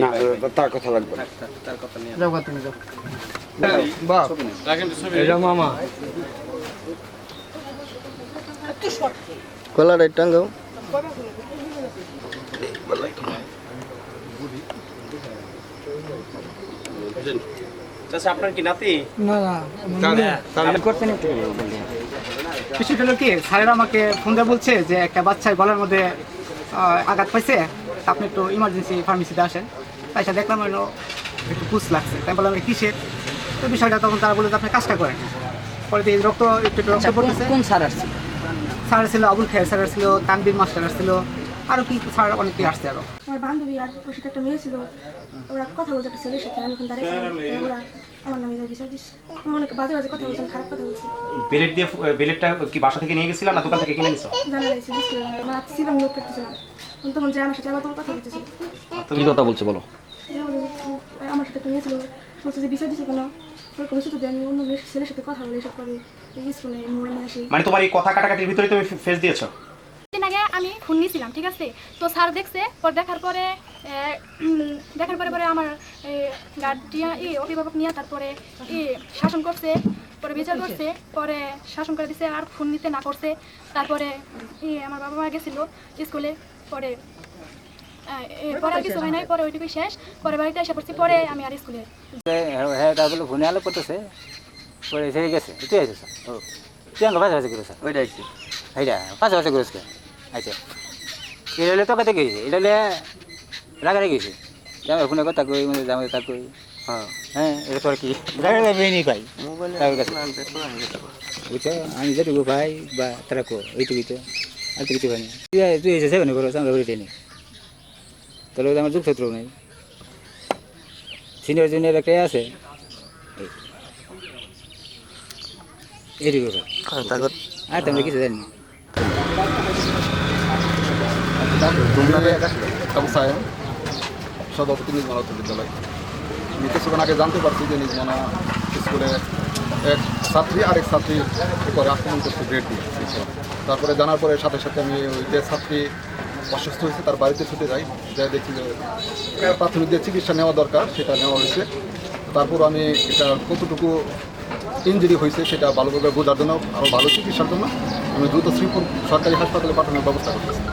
না, তার কথা লাগবে না। যাও গা তুমি যাও বাপ এটা মামা গলাটা টাঙ্গাও আপনার কি নাতি? না না করতে নেই বিষয়টা হলো কি স্যারেরা আমাকে ফোন দিয়ে বলছে যে একটা বাচ্চার গলার মধ্যে আঘাত পাইছে, আপনি একটু ইমার্জেন্সি ফার্মেসিতে আসেন। তাই সাথে দেখলাম হলো একটু পুষ লাগছে, তাই বললাম কিসের তো বিষয়টা, তখন তারা বলে যে আপনি কাজটা করেন। পরে এই রক্ত একটু রক্ত পড়তেছে। কোন স্যার আসছে? স্যার ছিল আবুল খায়ের স্যার ছিল, তানবীর মাস্টার আসছিল, আরও কি স্যার অনেকে আসছে আরও। আমার বান্ধবী আর ওর সাথে একটা মেয়ে ছিল, ওরা কথা বলতে একটা ছেলের সাথে, আমি এখন দাঁড়িয়েছিলাম, ওরা আমার নামে বিচার দিস, অনেক বাজে বাজে কথা বলছেন, খারাপ কথা বলছি। বেলেটটা কি বাসা থেকে নিয়ে গেছিলাম না দোকান থেকে কিনে নিছো? জানা গেছে আমার ছিলাম লোক করতেছিলাম, তখন যে আমার সাথে আবার তোমার কথা বলতেছিল, কি কথা বলছে বলো? আমার সাথে একটা মেয়ে ছিল, বলছে যে বিচার দিচ্ছে কেন, ওর কোনো কিছু দেয়নি, অন্য মেয়ের ছেলের সাথে কথা বলে এসব করে, স্কুলে মোড়ে নিয়ে আসি। মানে তোমার এই কথা কাটাকাটির ভিতরে তুমি ফেস দিয়েছো? দিন আগে আমি ফোন নিয়েছিলাম, ঠিক আছে, তো স্যার দেখছে, পর দেখার পরে পরে আমার গার্ডিয়ান অভিভাবক নিয়ে তারপরে শাসন করছে, পরে বিচার করছে, পরে শাসন করে দিছে আর ফোন নিতে না করছে। তারপরে আমার বাবা মা গেছিলো স্কুলে, পরে পরে আর কিছু হয় নাই, পরে ওইটুকুই শেষ। পরে বাড়িতে এসে পড়ছি, পরে আমি আর স্কুলে হ্যাঁ তারপরে ফোনে আলো করতেছে, পরে সেরে গেছে তুই আছে স্যার তুই আমাকে পাশাপাশি করে স্যার ওইটা আসছে এইটা পাশাপাশি করেছে আচ্ছা এটা হলে তোকে গেছি, এটা হলে রাগারে গেছি, আমি ফোনে কথা কই মানে জামাই তা কই হ্যাঁ এটা তোর কি নেই পাই তার কাছে বুঝছো, আমি যেটুকু পাই বা তারা কো ওইটুকুই তো আর তো কিছু পাইনি। তুই এসে সেখানে করো আমরা ওইটাই নেই, তাহলে আমার যুগ ক্ষেত্র নেই, সিনিয়র জুনিয়র একটাই আছে এইটুকু আর তো আমরা কিছু জানি না। সভাপতি নিজমানা উচ্চ বিদ্যালয়। আমি কিছুক্ষণ আগে জানতে পারছি যে নিজমানা স্কুলে এক ছাত্রী আরেক ছাত্রীর উপরে আক্রমণ করছে গ্রেড দিয়ে। তারপরে জানার পরে সাথে সাথে আমি ওই যে ছাত্রী অসুস্থ হয়েছে তার বাড়িতে ছুটে যাই, যাই দেখি যে প্রাথমিক যে চিকিৎসা নেওয়া দরকার সেটা নেওয়া হয়েছে। তারপর আমি এটা কতটুকু ইনজুরি হয়েছে সেটা ভালোভাবে বোঝার জন্য, আরও ভালো চিকিৎসার জন্য আমি দ্রুত শ্রীপুর সরকারি হাসপাতালে পাঠানোর ব্যবস্থা করতেছি।